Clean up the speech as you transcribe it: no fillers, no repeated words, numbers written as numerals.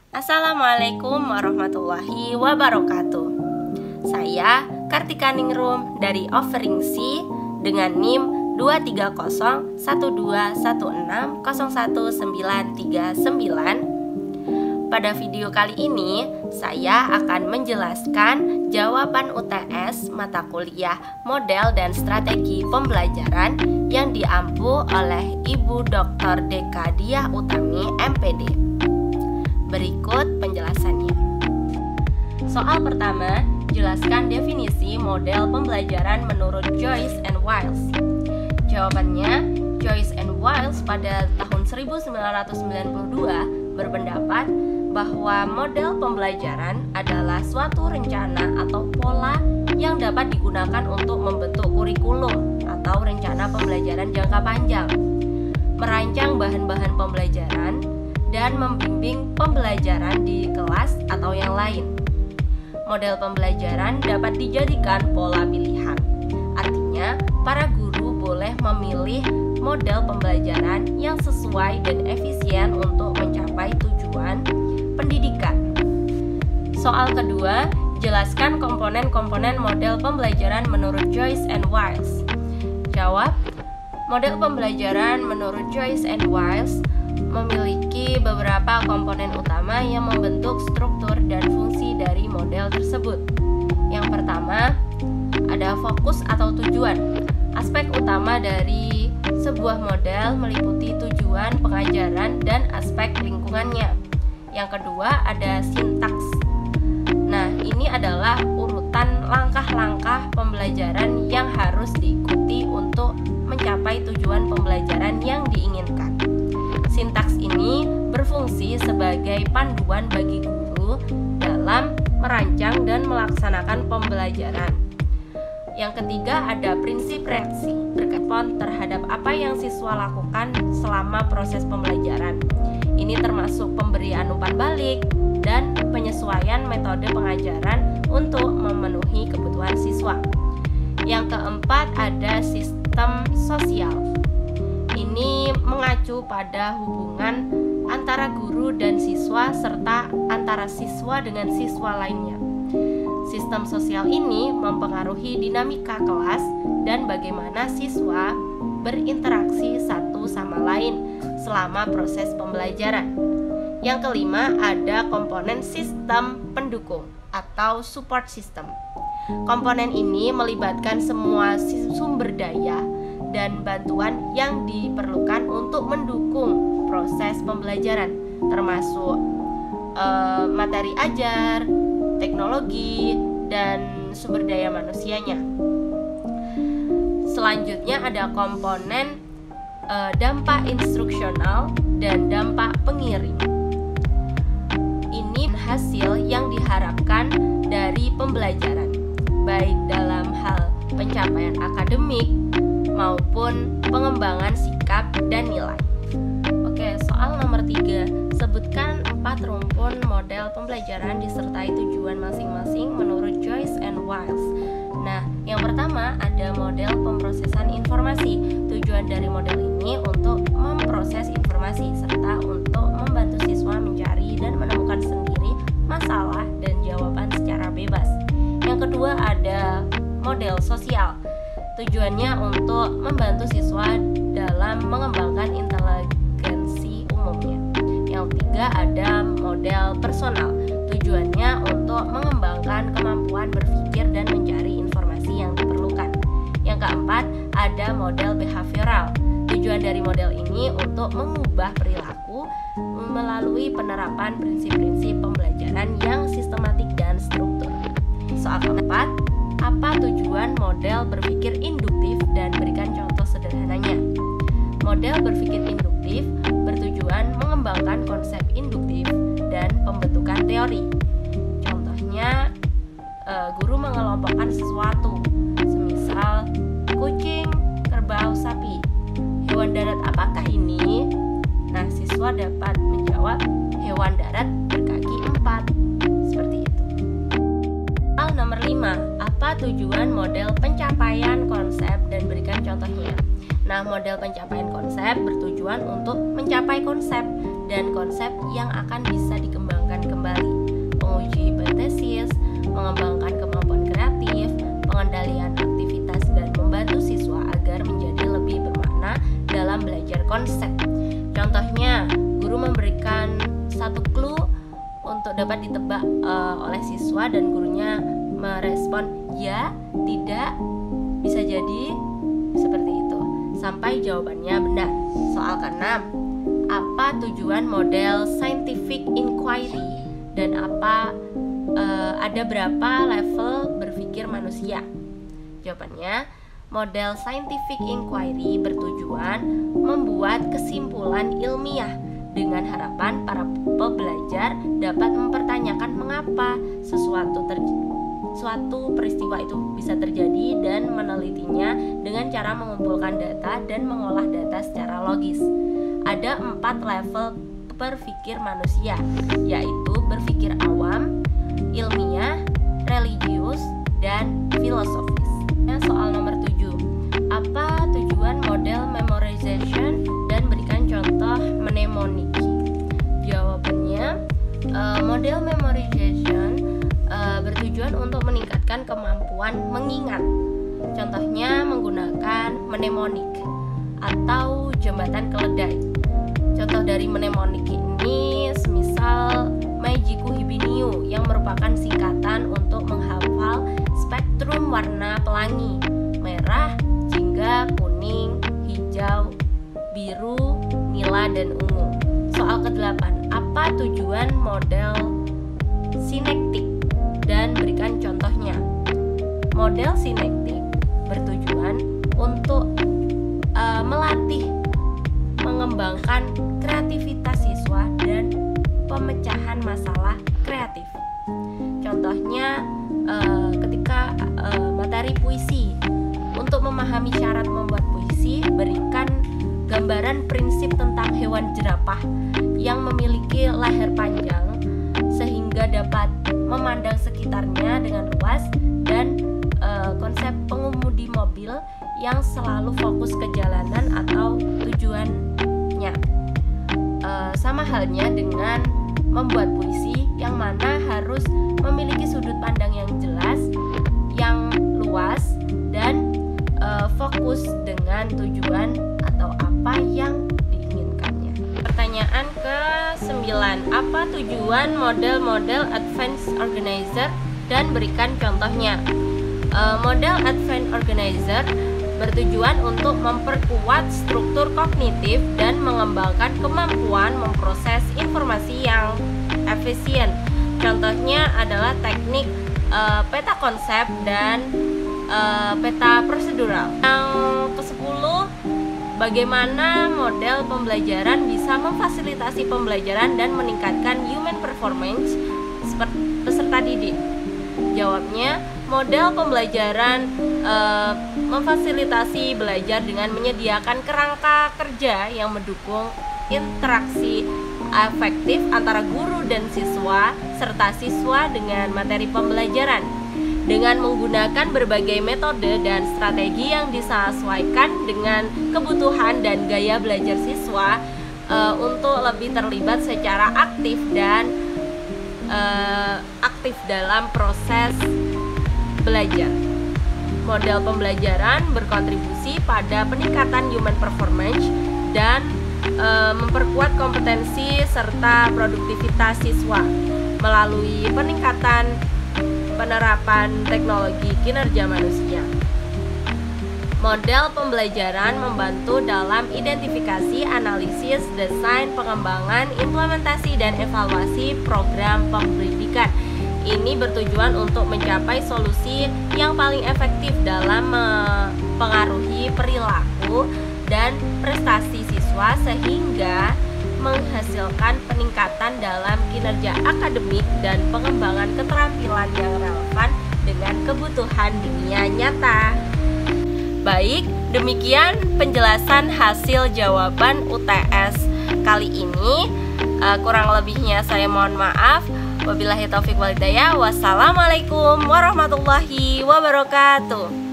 Assalamualaikum warahmatullahi wabarakatuh. Saya Kartika Ningrum dari Offering C dengan NIM 23012160139. Pada video kali ini, saya akan menjelaskan jawaban UTS mata kuliah Model dan Strategi Pembelajaran yang diampu oleh Ibu Dr. Deka Diah Utami, MPD. Berikut penjelasannya. Soal pertama, jelaskan definisi model pembelajaran menurut Joyce and Wiles. Jawabannya, Joyce and Wiles pada tahun 1992 berpendapat bahwa model pembelajaran adalah suatu rencana atau pola yang dapat digunakan untuk membentuk kurikulum atau rencana pembelajaran jangka panjang, merancang bahan-bahan pembelajaran, dan membimbing pembelajaran di kelas atau yang lain. Model pembelajaran dapat dijadikan pola pilihan. Artinya, para guru boleh memilih model pembelajaran yang sesuai dan efisien untuk mencapai tujuan pendidikan. Soal kedua, jelaskan komponen-komponen model pembelajaran menurut Joyce and Wiles. Jawab, model pembelajaran menurut Joyce and Wiles memiliki beberapa komponen utama yang membentuk struktur dan fungsi dari model tersebut. Yang pertama, ada fokus atau tujuan. Aspek utama dari sebuah model meliputi tujuan pengajaran dan aspek lingkungannya. Yang kedua, ada sintaks. Nah, ini adalah urutan langkah-langkah pembelajaran yang harus diikuti untuk mencapai tujuan pembelajaran yang diinginkan. Sintaks ini berfungsi sebagai panduan bagi guru dalam merancang dan melaksanakan pembelajaran. Yang ketiga, ada prinsip reaksi, berrespon terhadap apa yang siswa lakukan selama proses pembelajaran. Ini termasuk pemberian umpan balik dan penyesuaian metode pengajaran untuk memenuhi kebutuhan siswa. Yang keempat, ada sistem sosial. Ini mengacu pada hubungan antara guru dan siswa serta antara siswa dengan siswa lainnya. Sistem sosial ini mempengaruhi dinamika kelas dan bagaimana siswa berinteraksi satu sama lain selama proses pembelajaran. Yang kelima, ada komponen sistem pendukung atau support system. Komponen ini melibatkan semua sumber daya dan bantuan yang diperlukan untuk mendukung proses pembelajaran, termasuk materi ajar, teknologi, dan sumber daya manusianya. Selanjutnya ada komponen dampak instruksional dan dampak pengiring. Ini hasil yang diharapkan dari pembelajaran, baik dalam hal pencapaian akademik maupun pengembangan sikap dan nilai. Oke, soal nomor 3, sebutkan 4 rumpun model pembelajaran disertai tujuan masing-masing menurut Joyce and Wiles. Nah, yang pertama ada model pemrosesan informasi. Tujuan dari model ini untuk memproses informasi serta untuk membantu siswa mencari dan menemukan sendiri masalah dan jawaban secara bebas. Yang kedua ada model sosial. Tujuannya untuk membantu siswa dalam mengembangkan inteligensi umumnya. Yang ketiga ada model personal. Tujuannya untuk mengembangkan kemampuan berpikir dan mencari informasi yang diperlukan. Yang keempat ada model behavioral. Tujuan dari model ini untuk mengubah perilaku melalui penerapan prinsip-prinsip pembelajaran yang sistematik dan struktur. Soal keempat, apa tujuan model berpikir induktif dan berikan contoh sederhananya. Model berpikir induktif bertujuan mengembangkan konsep induktif dan pembentukan teori. Contohnya, guru mengelompokkan sesuatu, semisal kucing, kerbau, sapi. Hewan darat apakah ini? Nah, siswa dapat menjawab hewan darat berkaki 4. Seperti itu. Soal nomor 5, apa tujuan model pencapaian konsep dan berikan contohnya. Nah, model pencapaian konsep bertujuan untuk mencapai konsep dan konsep yang akan bisa dikembangkan untuk dapat ditebak oleh siswa dan gurunya merespon ya, tidak, bisa jadi, seperti itu sampai jawabannya benar. Soal ke-6, apa tujuan model scientific inquiry dan ada berapa level berpikir manusia? Jawabannya, model scientific inquiry bertujuan membuat kesimpulan ilmiah dengan harapan para pembelajar dapat mempertanyakan mengapa suatu peristiwa itu bisa terjadi dan menelitinya dengan cara mengumpulkan data dan mengolah data secara logis. Ada 4 level berpikir manusia, yaitu berpikir awam, ilmiah, religius, dan filosofis. Soal nomor 7, apa tujuan model memorization dan berikan contoh mnemoniki? Jawabannya, model memorization bertujuan untuk meningkatkan kemampuan mengingat. Contohnya menggunakan mnemonik atau jembatan keledai. Contoh dari mnemonik ini semisal Meijiku Hibiniu yang merupakan singkatan untuk menghafal spektrum warna pelangi: merah, jingga, kuning, hijau, biru, nila, dan ungu. Soal ke-8, apa tujuan model sinektik dan berikan contohnya? Model sinektik bertujuan untuk melatih mengembangkan kreativitas siswa dan pemecahan masalah kreatif. Contohnya ketika materi puisi, untuk memahami syarat membuat puisi, berikan gambaran prinsip tentang hewan jerapah yang memiliki leher panjang sehingga dapat memandang sekitarnya dengan luas, dan konsep pengemudi mobil yang selalu fokus ke jalanan atau tujuannya. Sama halnya dengan membuat puisi yang mana harus memiliki sudut pandang yang jelas, yang luas, dan fokus dengan tujuan atau apa yang diinginkannya. Pertanyaan ke-9, apa tujuan model-model advanced organizer dan berikan contohnya? Model advanced organizer bertujuan untuk memperkuat struktur kognitif dan mengembangkan kemampuan memproses informasi yang efisien. Contohnya adalah teknik peta konsep dan peta prosedural. Yang ke-10, bagaimana model pembelajaran bisa memfasilitasi pembelajaran dan meningkatkan human performance peserta didik? Jawabnya, model pembelajaran memfasilitasi belajar dengan menyediakan kerangka kerja yang mendukung interaksi efektif antara guru dan siswa serta siswa dengan materi pembelajaran dengan menggunakan berbagai metode dan strategi yang disesuaikan dengan kebutuhan dan gaya belajar siswa untuk lebih terlibat secara aktif dalam proses belajar. Model pembelajaran berkontribusi pada peningkatan human performance dan memperkuat kompetensi serta produktivitas siswa melalui peningkatan penerapan teknologi kinerja manusia. Model pembelajaran membantu dalam identifikasi, analisis, desain, pengembangan, implementasi, dan evaluasi program pendidikan. Ini bertujuan untuk mencapai solusi yang paling efektif dalam mempengaruhi perilaku dan prestasi siswa sehingga menghasilkan peningkatan dalam kinerja akademik dan pengembangan keterampilan yang relevan dengan kebutuhan dunia nyata. Baik, demikian penjelasan hasil jawaban UTS kali ini. Kurang lebihnya saya mohon maaf. Wabillahi taufiq wal hidayah. Wassalamualaikum warahmatullahi wabarakatuh.